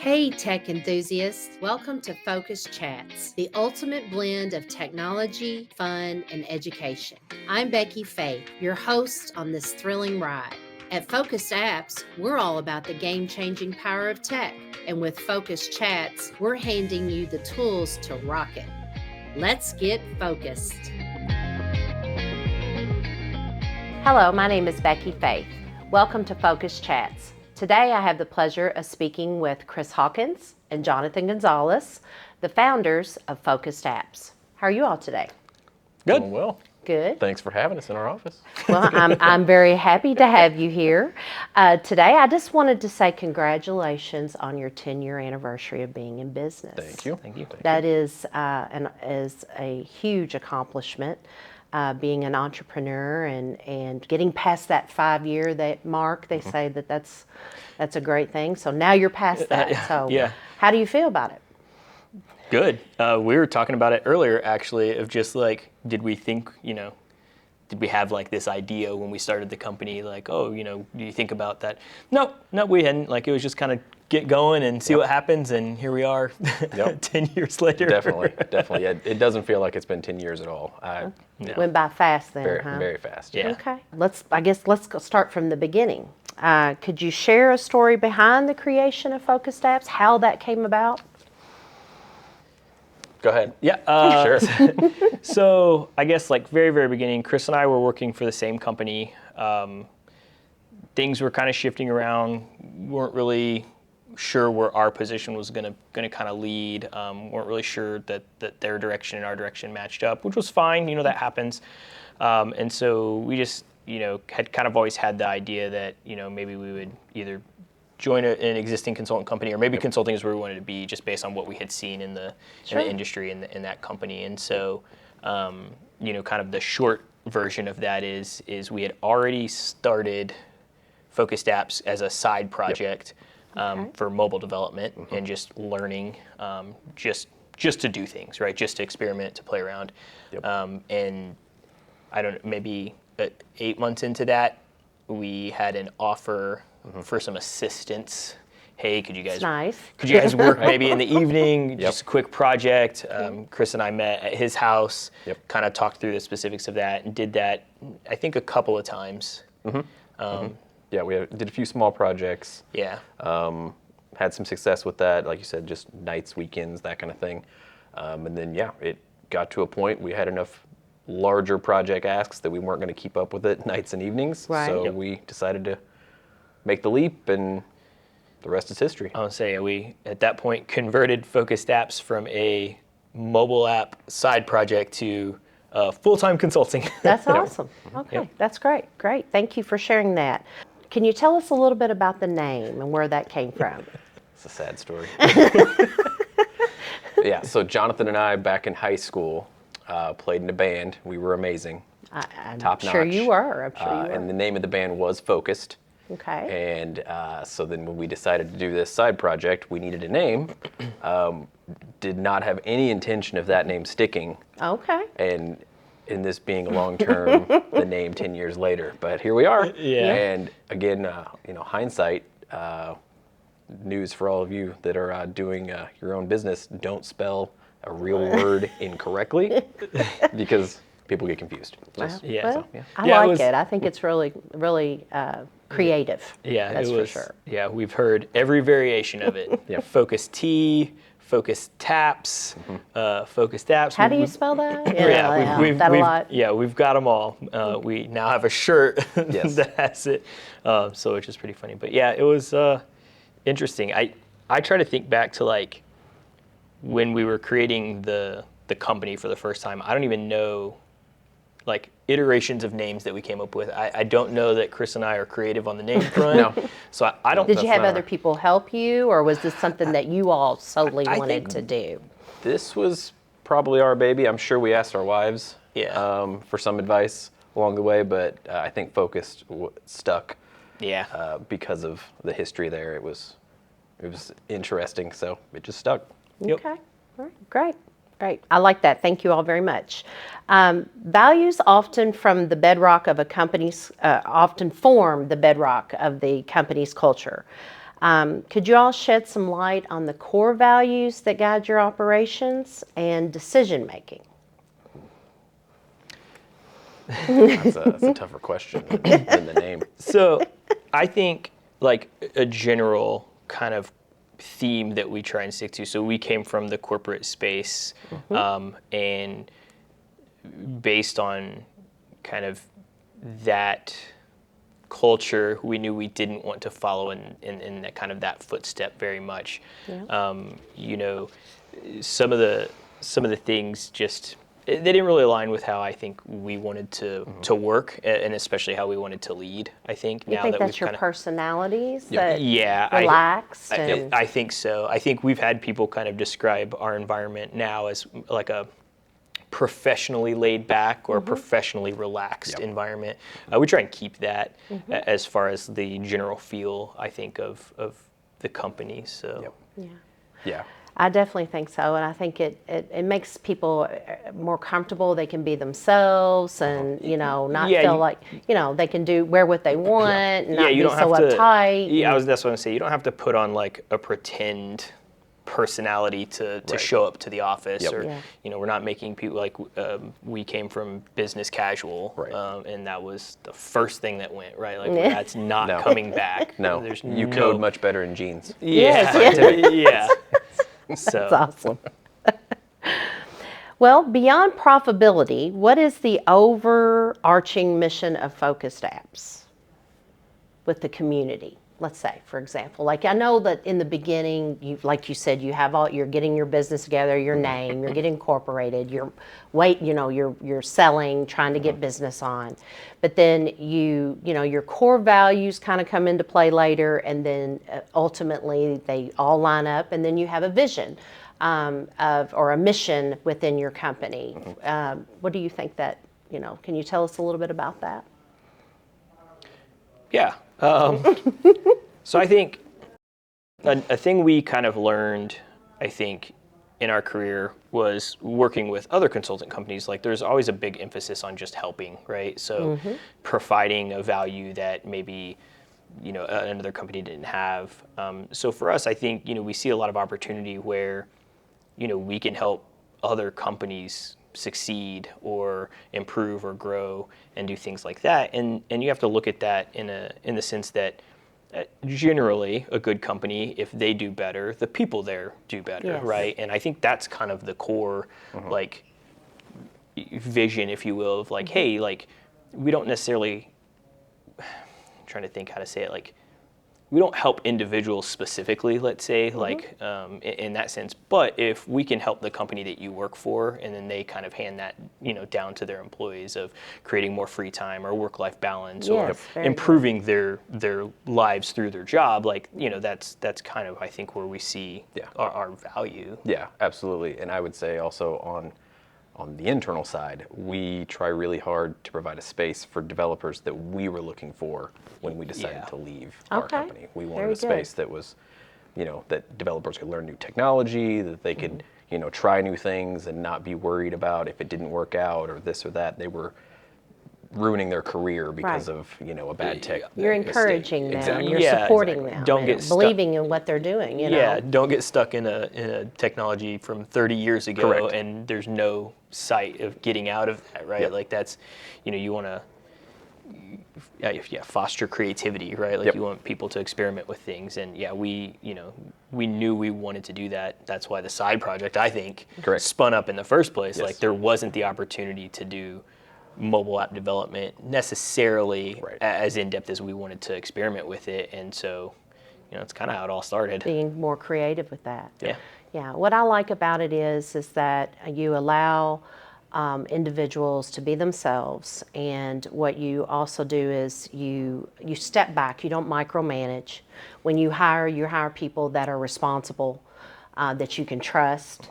Hey, tech enthusiasts. Welcome to FocustChats, the ultimate blend of technology, fun, and education. I'm Becky Faith, your host on this thrilling ride. At FocustApps, we're all about the game-changing power of tech. And with FocustChats, we're handing you the tools to rock it. Let's get focused. Hello, my name is Becky Faith. Welcome to FocustChats. Today I have the pleasure of speaking with Chris Hawkins and Jonathan Gonzalez, the founders of FocustApps. How are you all today? Good. Doing well. Good. Thanks for having us in our office. Well, I'm very happy to have you here. Today I just wanted to say congratulations on your 10-year anniversary of being in business. Thank you. Thank you. That is a huge accomplishment. Being an entrepreneur and getting past that 5-year mark, they say that's a great thing. So now you're past that. So yeah. How do you feel about it? Good. We were talking about it earlier, actually, of just like, did we think, did we have like this idea when we started the company, like, do you think about that? No, we hadn't. Like, it was just kind of get going and see what happens, and here we are 10 years later. Definitely. Yeah, it doesn't feel like it's been 10 years at all. Went by fast then, very, huh? very fast. Yeah. Okay. Let's start from the beginning. Could you share a story behind the creation of FocustApps, how that came about? Go ahead. Yeah. Sure. So I guess like very, very beginning, Chris and I were working for the same company. Things were kind of shifting around. Weren't really sure where our position was gonna kind of lead. Weren't really sure that their direction and our direction matched up, which was fine. That happens. And so we just had kind of always had the idea that maybe we would either join an existing consultant company, or maybe consulting is where we wanted to be, just based on what we had seen in the industry in that company. And so kind of the short version of that is we had already started FocustApps as a side project for mobile development and just learning, just to do things, right? Just to experiment, to play around. And I don't know, maybe 8 months into that, we had an offer for some assistance. Hey, could you guys work maybe in the evening? Just a quick project. Chris and I met at his house, kind of talked through the specifics of that, and did that, I think, a couple of times. Yeah, we did a few small projects. Yeah. Had some success with that, like you said, just nights, weekends, that kind of thing. And then, it got to a point we had enough larger project asks that we weren't going to keep up with it nights and evenings. Right. So we decided to make the leap, and the rest is history. I would say we, at that point, converted FocustApps from a mobile app side project to full-time consulting. That's awesome. Okay, that's great. Thank you for sharing that. Can you tell us a little bit about the name and where that came from? It's a sad story. Yeah, so Jonathan and I, back in high school, played in a band. We were amazing. I'm Top sure notch. you were. And the name of the band was Focust. Okay. And so then when we decided to do this side project, we needed a name. Did not have any intention of that name sticking. Okay. And in this being a long-term, the name 10 years later. But here we are. Yeah. And again, hindsight, news for all of you that are doing your own business, don't spell a real word incorrectly, because people get confused. I Yeah, like it. I think it's really, really creative. Yeah, that's it was, for sure. Yeah, we've heard every variation of it. Focus T, Focus Taps, Focus Apps. How do you spell that? We've got them all. We now have a shirt that has it, so which is pretty funny. But yeah, it was interesting. I try to think back to like when we were creating the company for the first time. I don't even know like iterations of names that we came up with. I don't know that Chris and I are creative on the name front. No. So I don't. Did you have other people help you, or was this something that you all solely wanted to do? This was probably our baby. I'm sure we asked our wives for some advice along the way, but I think Focust stuck. Yeah. Because of the history there, it was interesting, so it just stuck. Okay. All right. Great. I like that. Thank you all very much. Values often form the bedrock of the company's culture. Could you all shed some light on the core values that guide your operations and decision making? That's a tougher question than the name. So I think like a general kind of theme that we try and stick to. So we came from the corporate space, and based on kind of that culture, we knew we didn't want to follow in that kind of that footstep very much. You know, some of the things just they didn't really align with how I think we wanted to work, and especially how we wanted to lead. I think You now think that that's we've your kind of personalities yeah, that relaxed? I think so. I think we've had people kind of describe our environment now as like a professionally laid back or professionally relaxed environment. We try and keep that as far as the general feel, I think, of the company. So Yeah. I definitely think so, and I think it makes people more comfortable. They can be themselves, and not feel like they can wear what they want, and not you be don't so have to, uptight. that's what I'm saying. You don't have to put on like a pretend personality to show up to the office, or we're not making people like we came from business casual, and that was the first thing that went right. Like that's not coming back. No, there's you code much better in jeans. Yeah. So. That's awesome. Well, beyond profitability, what is the overarching mission of FocustApps with the community? Let's say, for example, like I know that in the beginning, like you said, you're getting your business together, your name, you're getting incorporated, you're selling, trying to get business on, but then your core values kind of come into play later, and then ultimately they all line up, and then you have a vision or a mission within your company. What do you think that Can you tell us a little bit about that? Yeah. So I think a thing we kind of learned, I think, in our career was working with other consultant companies. Like there's always a big emphasis on just helping, right? So providing a value that maybe another company didn't have. So for us, I think we see a lot of opportunity where we can help other companies succeed or improve or grow and do things like that. And you have to look at that in the sense that generally a good company, if they do better, the people there do better, right? And I think that's kind of the core like vision, if you will, of like, hey, like we don't necessarily, I'm trying to think how to say it, like we don't help individuals specifically, let's say, like in that sense. But if we can help the company that you work for, and then they kind of hand that, down to their employees of creating more free time or work-life balance or improving their lives through their job, like that's kind of I think where we see our value. Yeah, absolutely. And I would say also on the internal side, we try really hard to provide a space for developers that we were looking for when we decided to leave our company. We wanted a space that was, that developers could learn new technology, that they could, try new things and not be worried about if it didn't work out or this or that. They were ruining their career because of a bad tech. You're encouraging them. You're Yeah, supporting them. Don't and get stuck- believing in what they're doing. Don't get stuck in a technology from 30 years ago, and there's no sight of getting out of that, right? Like that's, you want to, foster creativity, right? Like you want people to experiment with things, and we knew we wanted to do that. That's why the side project, I think, spun up in the first place. Like there wasn't the opportunity to do mobile app development necessarily as in-depth as we wanted to experiment with it, and so it's kind of how it all started. Being more creative with that. Yeah. What I like about it is that you allow individuals to be themselves, and what you also do is you step back. You don't micromanage. When you hire people that are responsible, that you can trust,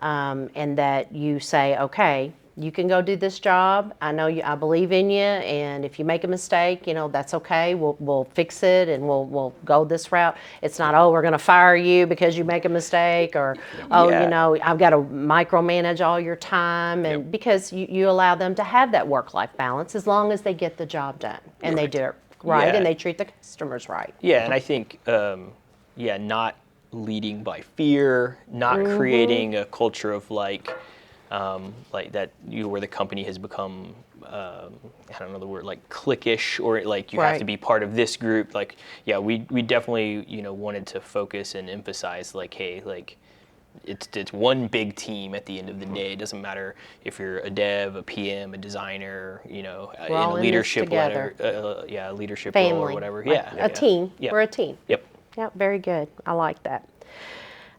and that you say, okay, you can go do this job. I know you. I believe in you. And if you make a mistake, that's okay. We'll fix it, and we'll go this route. It's not, we're going to fire you because you make a mistake, or I've got to micromanage all your time, and because you allow them to have that work-life balance as long as they get the job done and they do it right and they treat the customers right. Yeah, and I think not leading by fear, not creating a culture of like that where the company has become I don't know the word, like cliquish, or like you have to be part of this group. Like, yeah, we definitely, wanted to focus and emphasize like, hey, like it's one big team at the end of the day. It doesn't matter if you're a dev, a PM, a designer, in a leadership leadership role or whatever. A team. Yep. We're a team. Yep. Yeah, very good. I like that.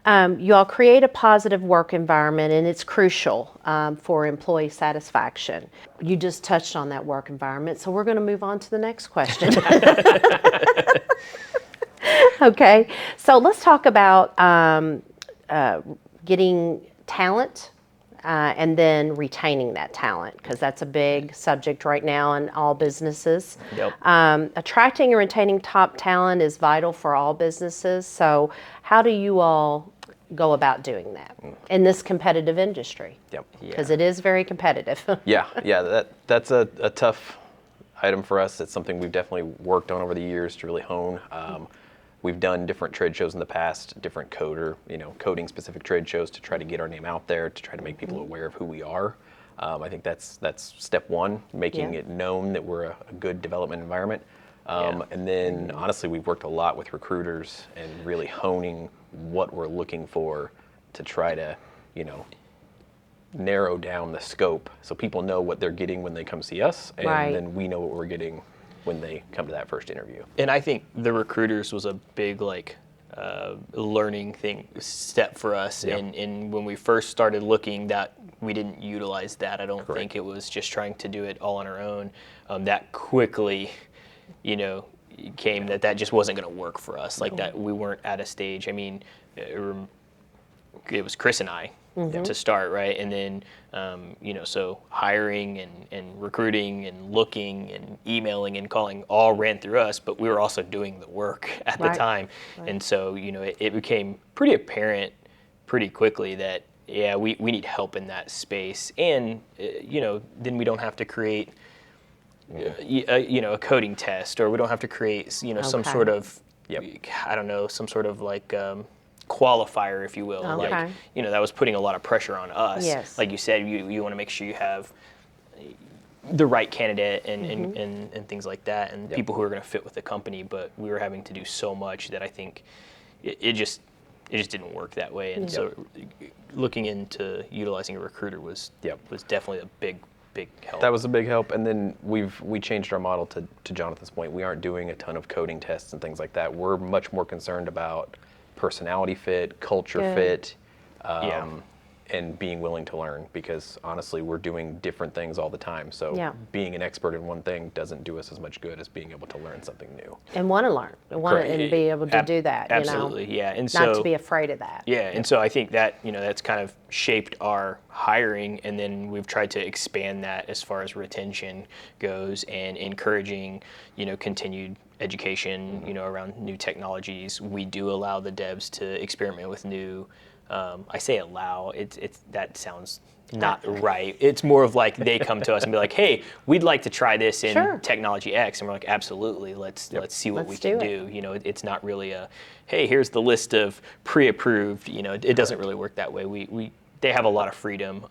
You all create a positive work environment, and it's crucial for employee satisfaction. You just touched on that work environment, so we're going to move on to the next question. Okay, so let's talk about getting talent and then retaining that talent, because that's a big subject right now in all businesses. Yep. Attracting and retaining top talent is vital for all businesses. So how do you all go about doing that in this competitive industry? Yep. Because it is very competitive. That's a tough item for us. It's something we've definitely worked on over the years to really hone. We've done different trade shows in the past, different coding specific trade shows to try to get our name out there, to try to make people aware of who we are. I think that's step one, making it known that we're a good development environment. And then honestly, we've worked a lot with recruiters and really honing what we're looking for to try to, narrow down the scope so people know what they're getting when they come see us, and then we know what we're getting when they come to that first interview. And I think the recruiters was a big learning step for us. Yep. And when we first started looking, that we didn't utilize that. I don't think it was just trying to do it all on our own. That quickly, came that just wasn't going to work for us. Like that, we weren't at a stage. I mean, it was Chris and I to start, right? And then, so hiring and recruiting and looking and emailing and calling all ran through us, but we were also doing the work at the time. And so, it became pretty apparent pretty quickly that, we need help in that space. And, then we don't have to create, a coding test, or we don't have to create, some sort of, I don't know, some sort of like, qualifier, if you will. Like, that was putting a lot of pressure on us. Yes. Like you said, you want to make sure you have the right candidate and things like that, and people who are going to fit with the company. But we were having to do so much that I think it just didn't work that way. And so looking into utilizing a recruiter was definitely a big help. That was a big help. And then we changed our model to Jonathan's point. We aren't doing a ton of coding tests and things like that. We're much more concerned about personality fit, culture fit, and being willing to learn, because honestly, we're doing different things all the time. So being an expert in one thing doesn't do us as much good as being able to learn something new. And want to learn, and be able to do that. Absolutely, And not to be afraid of that. Yeah, and so I think that, that's kind of shaped our hiring, and then we've tried to expand that as far as retention goes, and encouraging, continued education, around new technologies. We do allow the devs to experiment with new. I say allow. It's that sounds not right. It's more of like they come to us and be like, "Hey, we'd like to try this in technology X," and we're like, "Absolutely, let's see what we can do." It's not really a, "Hey, here's the list of pre-approved." It doesn't really work that way. They have a lot of freedom.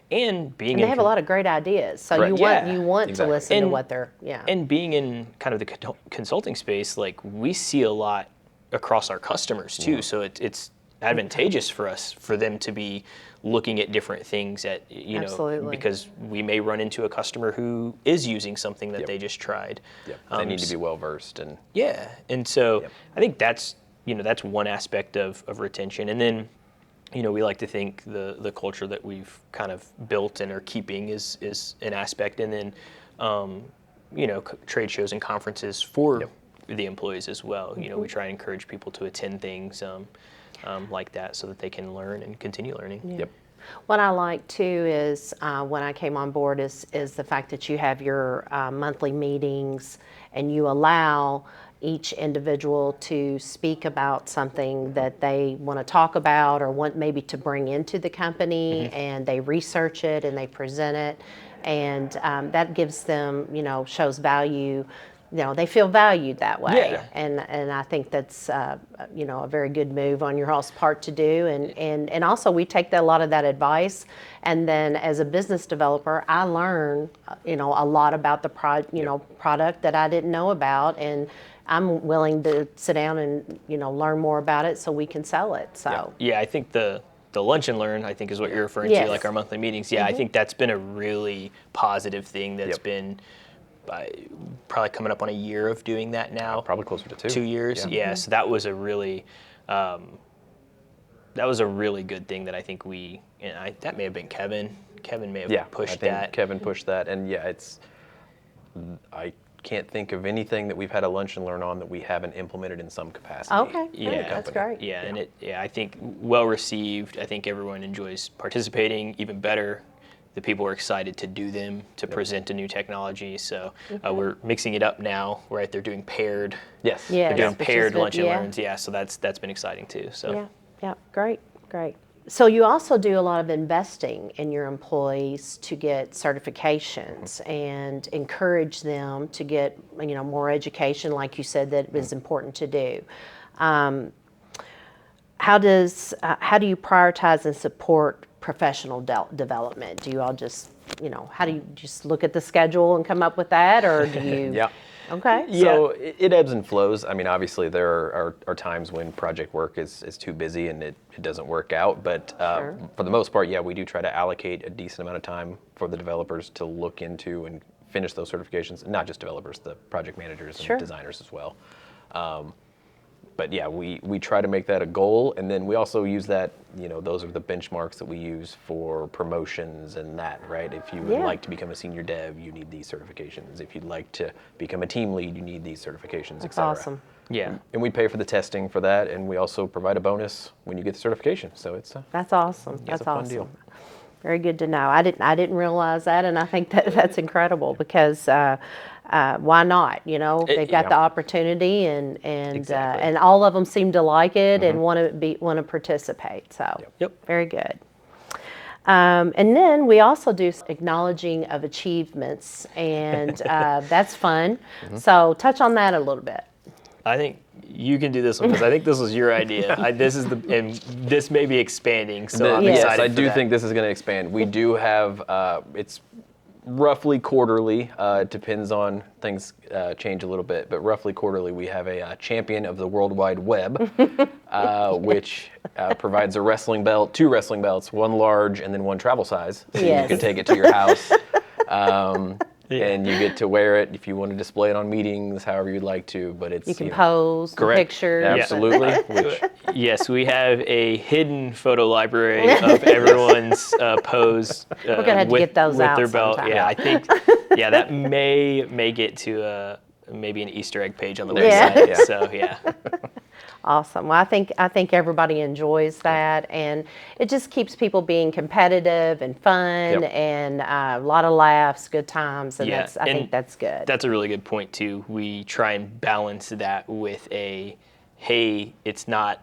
And they have a lot of great ideas. So you want to listen to what they're And being in kind of the consulting space, like we see a lot across our customers too. So it's advantageous for them to be looking at different things because we may run into a customer who is using something that they just tried. They need to be well versed and and so I think that's one aspect of retention. And then we like to think the culture that we've kind of built and are keeping is an aspect. And then trade shows and conferences for the employees as well. We try and encourage people to attend things like that so that they can learn and continue learning. What I like too is when I came on board is the fact that you have your monthly meetings, and you allow each individual to speak about something that they want to talk about or want maybe to bring into the company, and they research it and they present it, and that gives them, shows value they feel valued that way. Yeah. And I think that's, a very good move on your all's part to do. And also we take a lot of that advice. And then as a business developer, I learn, a lot about the product that I didn't know about. And I'm willing to sit down and, learn more about it so we can sell it. So Yeah, I think the lunch and learn, I think, is what you're referring Yes. to, like our monthly meetings. Yeah, I think that's been a really positive thing that's been probably coming up on a year of doing that now. Probably closer to 2. 2 years, yeah. So that was a really good thing that I think that may have been Kevin. Kevin may have pushed that. Kevin pushed that, and I can't think of anything that we've had a lunch and learn on that we haven't implemented in some capacity. Okay, Yeah, that's great. Yeah, and I think well received. I think everyone enjoys participating. Even better, the people are excited to do them, to present a new technology. So we're mixing it up now, right? They're doing paired. Yes. Yes, They're doing which paired is lunch and good, learns. Yeah, so that's been exciting too. So Yeah, great. So you also do a lot of investing in your employees to get certifications and encourage them to get, more education, like you said, that is important to do. How do you prioritize and support professional development? Do you all just, how do you just look at the schedule and come up with that, or do you? Yeah. Okay. So it ebbs and flows. I mean, obviously there are times when project work is too busy and it doesn't work out. But for the most part, we do try to allocate a decent amount of time for the developers to look into and finish those certifications. Not just developers, the project managers and designers as well. But we try to make that a goal, and then we also use that, those are the benchmarks that we use for promotions and that, right? If you would like to become a senior dev, you need these certifications. If you'd like to become a team lead, you need these certifications, That's etc. awesome. yeah. And we pay for the testing for that, and we also provide a bonus when you get the certification. So it's That's awesome. That's a fun awesome. deal. Very good to know. I didn't realize that, and I think that's incredible because why not? They've got the opportunity, and Exactly. and all of them seem to like it and want to participate. So Yep. very good. And then we also do acknowledging of achievements, and that's fun. So touch on that a little bit. I think you can do this one because I think this was your idea. And this may be expanding, so I'm Yes. excited. I for do that. think this is going to expand. We do have, it's roughly quarterly. It depends on things change a little bit, but roughly quarterly we have a champion of the World Wide Web, which provides a wrestling belt, 2 wrestling belts, one large and then one travel size, so you Yes. can take it to your house. And you get to wear it if you want to display it on meetings, however you'd like to. But it's You can pose correct. pictures. Absolutely. Which Yes, we have a hidden photo library of everyone's pose. We're gonna have to get those with out their belt. sometime. Yeah, I think. Yeah, that may get to maybe an Easter egg page on the Yeah. website. Yeah. So yeah. Awesome. Well, I think everybody enjoys that, and it just keeps people being competitive and fun, Yep. and a lot of laughs, good times, and Yeah, I think and that's good. That's a really good point too. We try and balance that with hey, it's not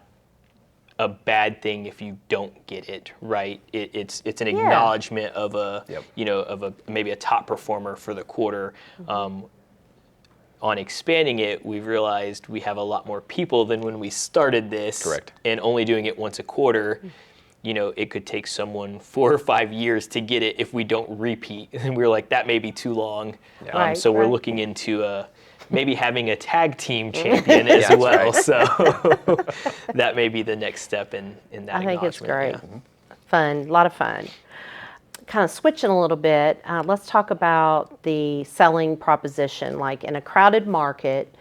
a bad thing if you don't get it right. It's an acknowledgement of maybe a top performer for the quarter. On expanding it, we've realized we have a lot more people than when we started this. Correct. And only doing it once a quarter, it could take someone 4 or 5 years to get it if we don't repeat. And we were like, that may be too long. Yeah. Right, So we're right. looking into maybe having a tag team champion as that's well. right. So that may be the next step in that I think it's great. acknowledgement. Fun, a lot of fun. Kind of switching a little bit, let's talk about the selling proposition. Like in a crowded market,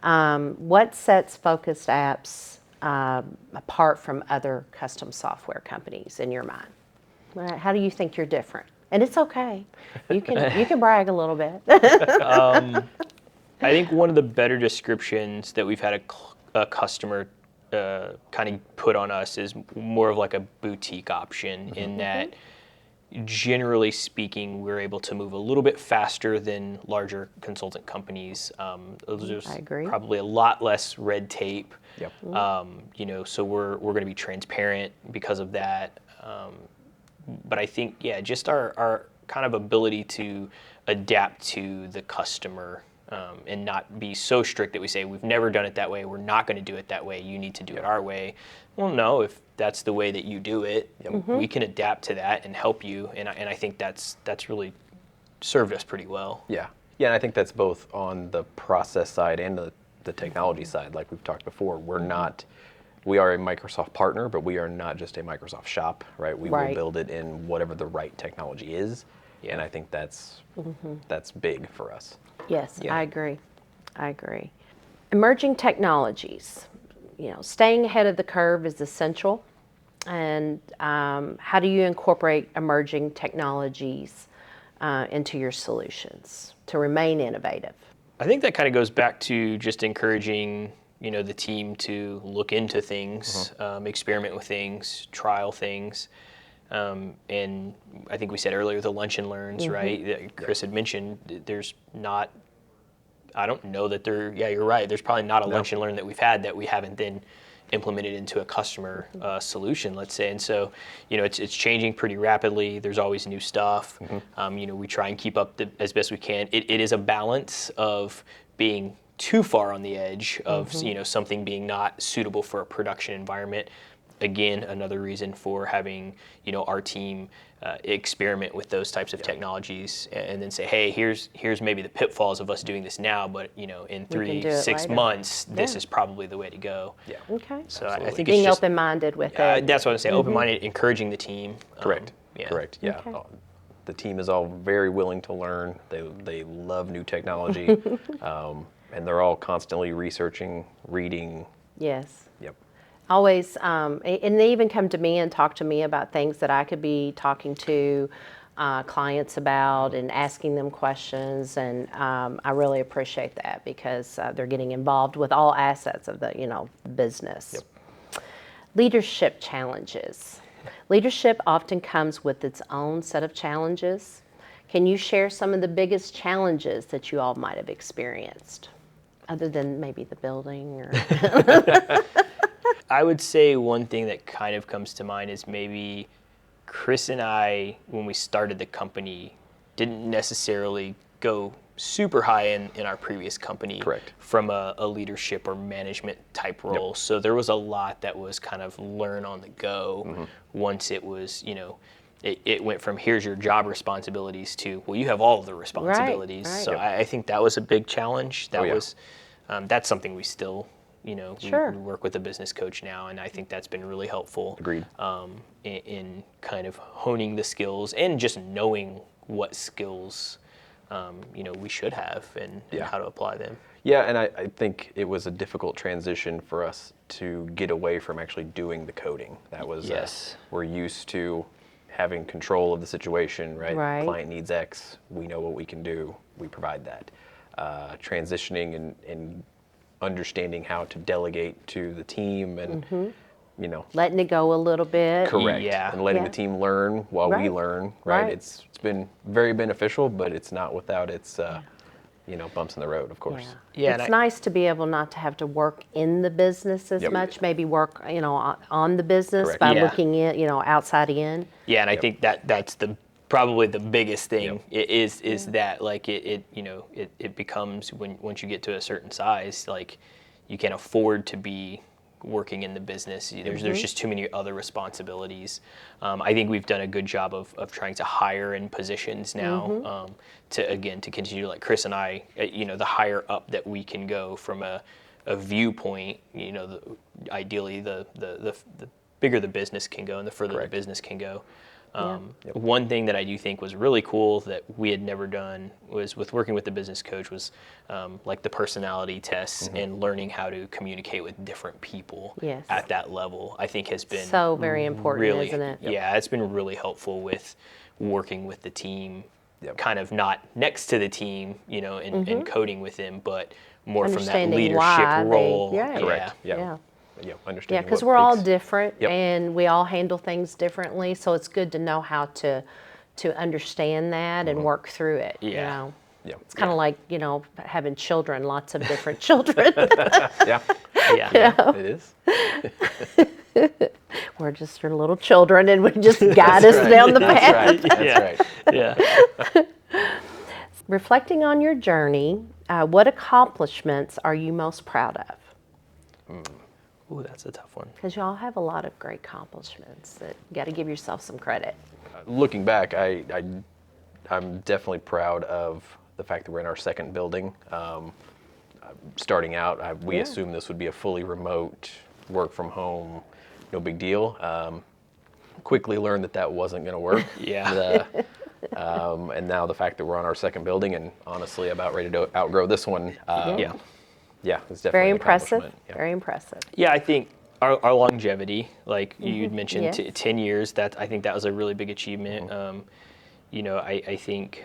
what sets FocustApps apart from other custom software companies in your mind? How do you think you're different? And it's okay. You can brag a little bit. I think one of the better descriptions that we've had a customer kind of put on us is more of like a boutique option in that, generally speaking, we're able to move a little bit faster than larger consultant companies. There's I agree. probably a lot less red tape. Yep. So we're going to be transparent because of that. But I think, just our kind of ability to adapt to the customer and not be so strict that we say, we've never done it that way, we're not going to do it that way, you need to do it our way. Well, no, if that's the way that you do it, we can adapt to that and help you, and I think that's really served us pretty well. Yeah, and I think that's both on the process side and the technology side. Like we've talked before, we are a Microsoft partner, but we are not just a Microsoft shop, right? We will build it in whatever the right technology is, and I think that's big for us. Yes, I agree. Emerging technologies, staying ahead of the curve is essential. And how do you incorporate emerging technologies into your solutions to remain innovative? I think that kind of goes back to just encouraging, the team to look into things, experiment with things, trial things. And I think we said earlier, the lunch and learns, right? That Chris had mentioned, I don't know that you're right. There's probably not a lunch and learn that we've had that we haven't then implemented into a customer solution, let's say. And so, it's changing pretty rapidly. There's always new stuff. We try and keep up as best we can. It is a balance of being too far on the edge of, something being not suitable for a production environment. Again, another reason for having, our team experiment with those types of technologies and then say, hey, here's maybe the pitfalls of us doing this now, but in 3-6 months, this is probably the way to go. Yeah. Okay. So I think being it's just open-minded with it. That's what I say. Open-minded, encouraging the team. Correct. Yeah. Correct. Yeah. Okay. The team is all very willing to learn. They love new technology, and they're all constantly researching, reading. Yes. Yep. Always, and they even come to me and talk to me about things that I could be talking to clients about and asking them questions, and I really appreciate that because they're getting involved with all assets of the business. Yep. Leadership challenges. Leadership often comes with its own set of challenges. Can you share some of the biggest challenges that you all might have experienced, other than maybe the building or? I would say one thing that kind of comes to mind is maybe Chris and I, when we started the company, didn't necessarily go super high in our previous company. Correct. From a leadership or management type role. Yep. So there was a lot that was kind of learn on the go once it was, it went from here's your job responsibilities to, well, you have all of the responsibilities. Right. So I think that was a big challenge. That was, that's something we still, we work with a business coach now, and I think that's been really helpful. Agreed. In kind of honing the skills and just knowing what skills, we should have and how to apply them. Yeah, and I think it was a difficult transition for us to get away from actually doing the coding. That was, we're used to having control of the situation, right? Client needs X, we know what we can do, we provide that. Transitioning and understanding how to delegate to the team and, letting it go a little bit. Correct. Yeah. And letting the team learn while we learn, right? It's been very beneficial, but it's not without its, bumps in the road, of course. Yeah, it's nice to be able not to have to work in the business as much, maybe work, on the business by looking in, outside in. Yeah, and I think that's probably the biggest thing is that like it becomes once you get to a certain size, like you can't afford to be working in the business. There's just too many other responsibilities. I think we've done a good job of trying to hire in positions now to continue, like Chris and I, the higher up that we can go from a viewpoint, ideally the bigger the business can go and the further the business can go. One thing that I do think was really cool that we had never done was with working with the business coach was like the personality tests and learning how to communicate with different people at that level. I think has been so very important, really, isn't it? Yeah, it's been really helpful with working with the team, kind of not next to the team, and coding with them, but more from that leadership role. Correct. Yeah, because we're all different and we all handle things differently. So it's good to know how to understand that and work through it. Yeah. It's kind of like, having children, lots of different children. It is. We're just your little children and we just guide us down the path. That's right. Yeah. Reflecting on your journey, What accomplishments are you most proud of? Ooh, that's a tough one. Because y'all have a lot of great accomplishments that you got to give yourself some credit. Looking back, I'm definitely proud of the fact that we're in our second building. Starting out, we assumed this would be a fully remote, work from home, no big deal. Quickly learned that wasn't going to work. Yeah. And now the fact that we're on our second building and honestly about ready to outgrow this one. Yeah, it's definitely Very an impressive. accomplishment. Yeah. Very impressive. Yeah, I think our longevity, like you'd mentioned, Yes. 10 years, I think that was a really big achievement. I think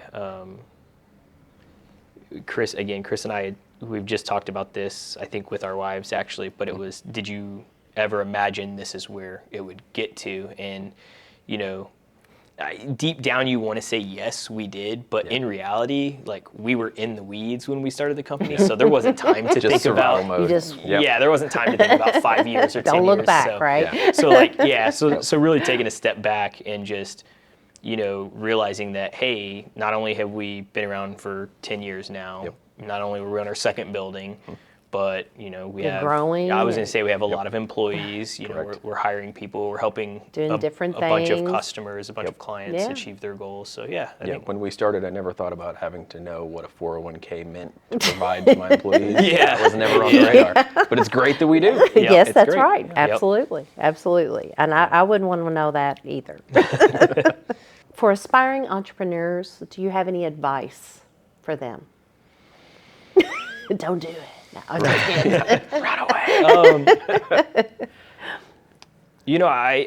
Chris and I, we've just talked about this, I think with our wives actually, but it was, did you ever imagine this is where it would get to? And, deep down you want to say yes, we did, but in reality, like we were in the weeds when we started the company, so there wasn't time to think survival about. mode. You just There wasn't time to think about 5 years or 10 don't years. look back, so, right? So really taking a step back and just, realizing that, hey, not only have we been around for 10 years now, not only were we on our second building, but we You're have growing I was going and- to say we have a lot of employees. We're hiring people. We're helping Doing different a bunch of things. customers, a bunch of clients Yeah. achieve their goals. So I think When we started, I never thought about having to know what a 401k meant to provide to my employees. That was never on the radar. But it's great that we do. Yes, It's that's great. right. Absolutely. Absolutely. And I wouldn't want to know that either. For aspiring entrepreneurs, do you have any advice for them? Don't do it. No, I'm just kidding. Run away.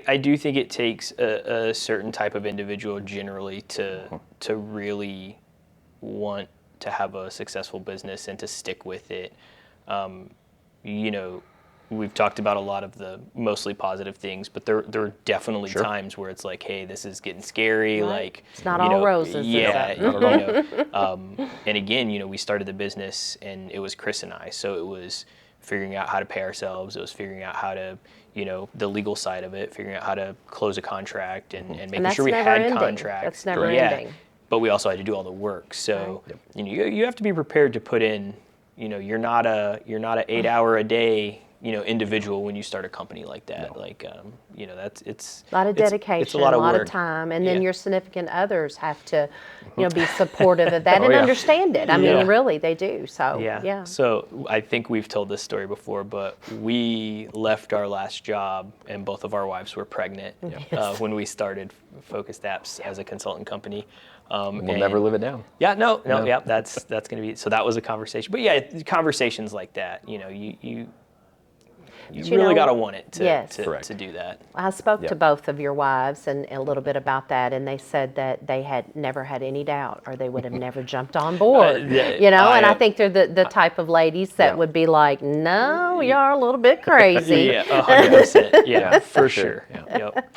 I do think it takes a certain type of individual generally to really want to have a successful business and to stick with it. We've talked about a lot of the mostly positive things, but there are definitely times where it's like, hey, this is getting scary. Right. Like It's not all roses, is it? And again, we started the business and it was Chris and I, so it was figuring out how to pay ourselves. It was figuring out how to, the legal side of it, figuring out how to close a contract and making that's sure we never had ending. contracts. That's never ending. But we also had to do all the work. So you have to be prepared to put in. You're not a 8-hour a day individual when you start a company like that. It's a lot of dedication, it's a lot of work. time, and then your significant others have to, be supportive of that and yeah. understand it. I mean, really, they do. So yeah. So I think we've told this story before, but we left our last job, and both of our wives were pregnant when we started FocustApps as a consultant company. We'll never live it down. That's going to be. So that was a conversation. But conversations like that, you really got to want it to do that. I spoke to both of your wives and a little bit about that, and they said that they had never had any doubt, or they would have never jumped on board. And I think they're the type of ladies that would be like, "No, you're a little bit crazy." 100%. Yeah, for sure. Yep.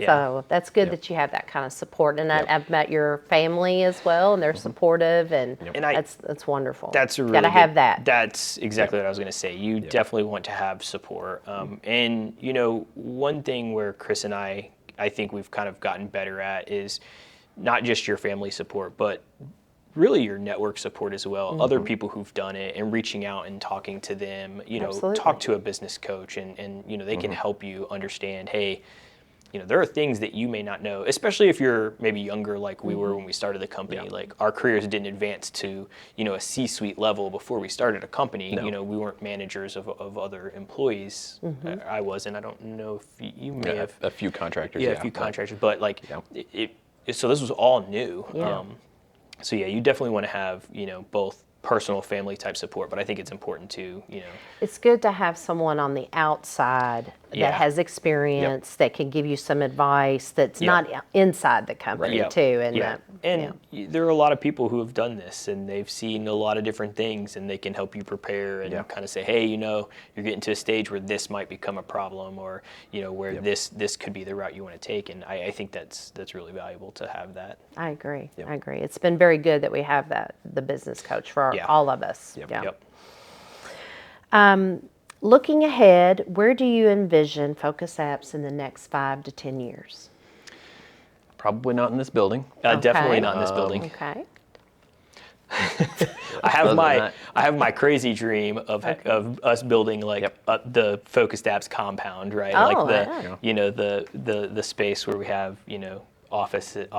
So that's good that you have that kind of support, and I've met your family as well, and they're supportive, and that's wonderful. That's really gotta have that. That's exactly what I was going to say. You definitely want to have support, and one thing where Chris and I think we've kind of gotten better at is not just your family support, but really your network support as well. Other people who've done it and reaching out and talking to them. Talk to a business coach, and they can help you understand. Hey. There are things that you may not know, especially if you're maybe younger like we were when we started the company. Like our careers didn't advance to, a C-suite level before we started a company. No. We weren't managers of other employees. I wasn't. I don't know if you may have. A few contractors. A few contractors. But so this was all new. Yeah. So you definitely want to have, both personal family type support, but I think it's important to, It's good to have someone on the outside that has experience that can give you some advice that's not inside the company too. And there are a lot of people who have done this and they've seen a lot of different things and they can help you prepare and kind of say, hey, you're getting to a stage where this might become a problem or, where this could be the route you want to take. And I think that's really valuable to have that. I agree. I agree. It's been very good that we have the business coach for all of us. Yep. Looking ahead, where do you envision FocustApps in the next 5 to 10 years? Probably not in this building. Definitely not in this building. Okay. I have my crazy dream of us building like the FocustApps compound, right? Oh, like yeah. the space where we have office space.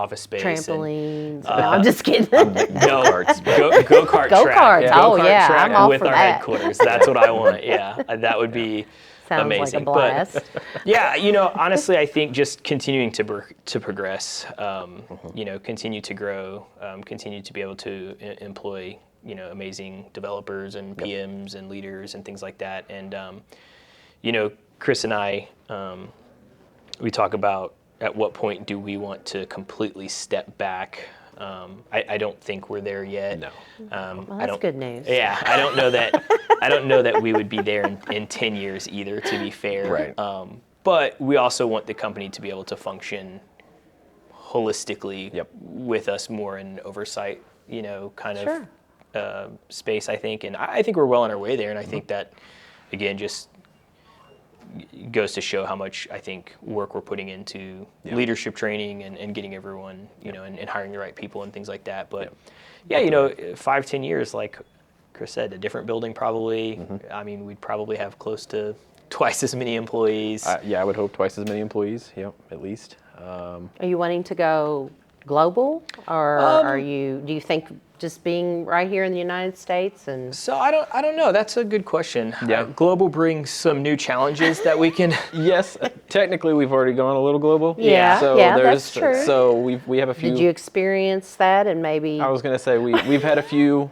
Trampolines. No, I'm just kidding. Go-karts. Go-kart Go-karts. track. Oh, Go-kart yeah, track I'm all with for our that. headquarters. That's what I want. Yeah, that would be Sounds amazing. like a blast. But yeah, honestly, I think just continuing to progress, continue to grow, continue to be able to employ, amazing developers and PMs and leaders and things like that. And, Chris and I, we talk about at what point do we want to completely step back. I don't think we're there yet. No. Well, that's good news. Yeah, I don't know that. I don't know that we would be there in 10 years either. To be fair, Right. But we also want the company to be able to function holistically with us more in oversight, kind of space. I think, and I think we're well on our way there. And I think that, again, just goes to show how much I think work we're putting into leadership training and getting everyone, and hiring the right people and things like that. But 5-10 years, like Chris said, a different building probably. I mean, we'd probably have close to twice as many employees. I would hope twice as many employees. Yep, at least. Are you wanting to go global, or do you think just being right here in the United States? And so I don't know. That's a good question. Yeah. Global brings some new challenges that we can. Yes, technically we've already gone a little global. Yeah, So that's true. So we have a few. Did you experience that? And maybe I was going to say we've had a few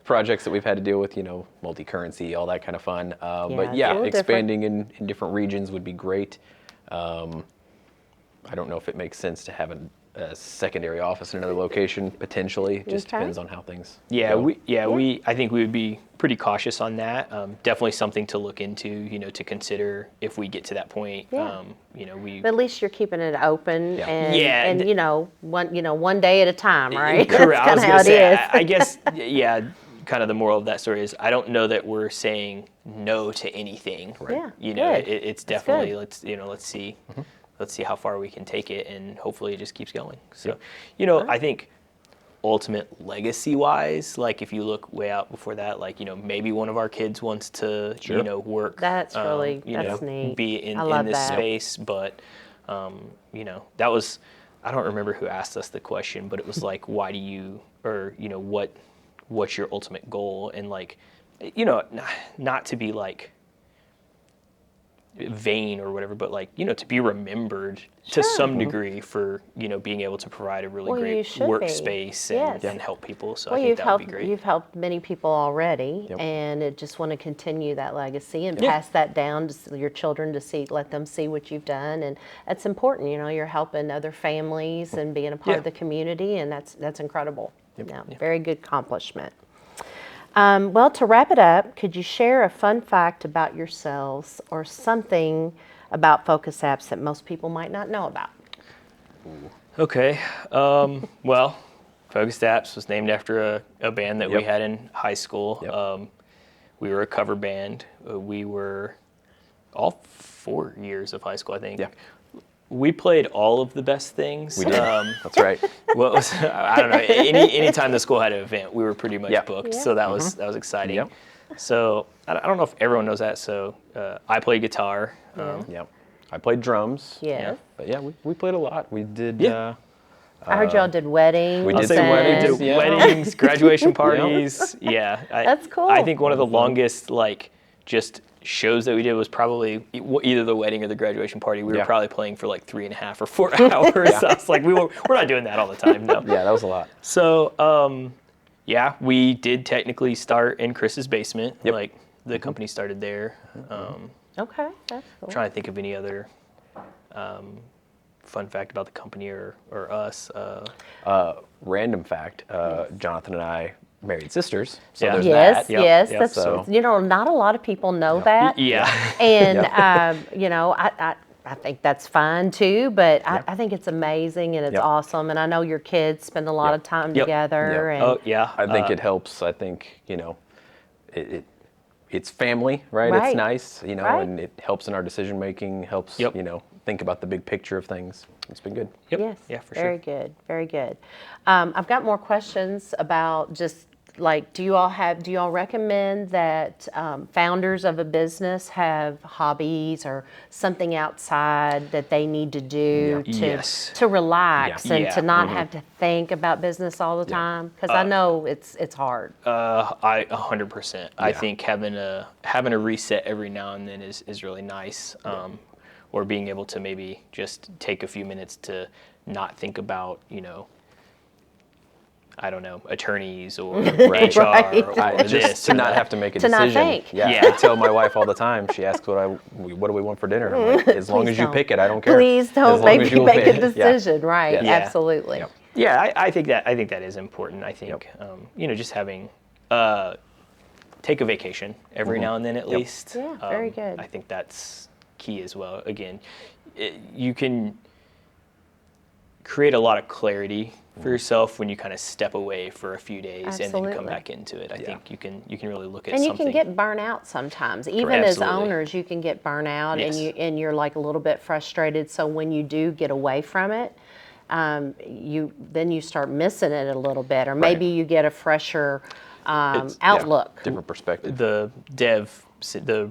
projects that we've had to deal with, multi-currency, all that kind of fun. But it's a little expanding in different regions would be great. I don't know if it makes sense to have a secondary office in another location potentially. It just depends on how things. Yeah, go. I think we would be pretty cautious on that. Definitely something to look into, to consider if we get to that point. Yeah. We. But at least you're keeping it open, Yeah. and one day at a time, right? Correct. That's kind of how it is. I guess, kind of the moral of that story is I don't know that we're saying no to anything. Right. It's definitely good. let's see. Let's see how far we can take it, and hopefully it just keeps going. So, I think ultimate legacy-wise, like if you look way out before that, like, maybe one of our kids wants to, work. That's really, that's neat. Be in love this that. space, but, that was, I don't remember who asked us the question, but it was like, why do you, or, what's your ultimate goal? And like, not to be like, vain or whatever, but like, to be remembered to some degree for, being able to provide a really great workspace and help people. So I think that would be great. You've helped many people already, and I just want to continue that legacy and pass that down to your children to let them see what you've done. And that's important, you're helping other families and being a part of the community, and that's incredible. Very good accomplishment. Well, to wrap it up, could you share a fun fact about yourselves or something about FocustApps that most people might not know about? Okay. Well, FocustApps was named after a band that we had in high school. We were a cover band. We were all 4 years of high school, I think. We played all of the best things. We did. That's right. Well, I don't know. Any time the school had an event, we were pretty much booked. So that was exciting. So I don't know if everyone knows that. So I played guitar. I played drums. But we played a lot. We did. I heard y'all did weddings. We did weddings, graduation parties. That's cool. I think one of the longest just shows that we did was probably either the wedding or the graduation party. We were probably playing for like 3.5 or 4 hours. So I was like, we're not doing that all the time. No. That was a lot. So, we did technically start in Chris's basement. Like the company started there. Okay, that's cool. I'm trying to think of any other fun fact about the company or us. Random fact, Jonathan and I married sisters. So there's yes, that. Yes. That's so. Not a lot of people know that. And I think that's fine too. But I think it's amazing and it's awesome. And I know your kids spend a lot of time together. And I think it helps. I think it's family, right? It's nice, and it helps in our decision making. Helps, think about the big picture of things. It's been good. Yep. Yes. Yeah, for Very sure. good. Very good. I've got more questions about just like, do you all recommend that founders of a business have hobbies or something outside that they need to do Yes. to relax and Yeah. to not have to think about business all the time? Because I know it's hard. I 100%. I think having a reset every now and then is really nice. Or being able to maybe just take a few minutes to not think about, I don't know, attorneys or HR or Just this to or not that. have to make a To not decision. think. Yeah, I tell my wife all the time. She asks what do we want for dinner? I'm like, as long Please as you don't. pick it, I don't care. Please As don't long make as me you'll make pay a it. Yeah. decision. Right. Yeah. Absolutely. Yep. Yeah, I think that is important. I think just having take a vacation every now and then at least. Yeah, very good. I think that's key as well. Again, you can create a lot of clarity for yourself when you kind of step away for a few days and then come Absolutely. back into it. I think you can really look at And you something. can get burnout sometimes. Even as Absolutely. owners, you can get burnout Yes. and you're like a little bit frustrated. So when you do get away from it, you start missing it a little bit, or maybe you get a fresher outlook. Different perspective. the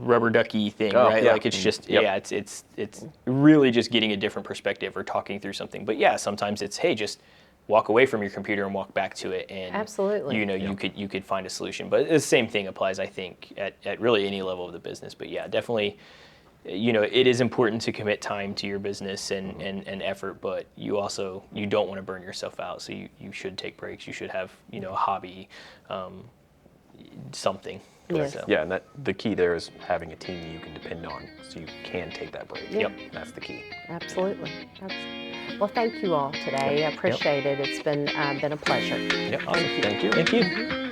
rubber ducky thing, Oh, right? yeah. Like it's just Yep. it's really just getting a different perspective or talking through something. But yeah, sometimes it's hey, just walk away from your computer and walk back to it, and Absolutely. you could find a solution. But the same thing applies, I think, at really any level of the business. But yeah, definitely. It is important to commit time to your business and effort, but you don't want to burn yourself out. So you should take breaks. You should have, a hobby, something. Yes. So, Yeah, and the key there is having a team that you can depend on, so you can take that break. Yep. That's the key. Absolutely. Well, thank you all today. I appreciate it. It's been a pleasure. Yep. Awesome. Thank you. Thank you.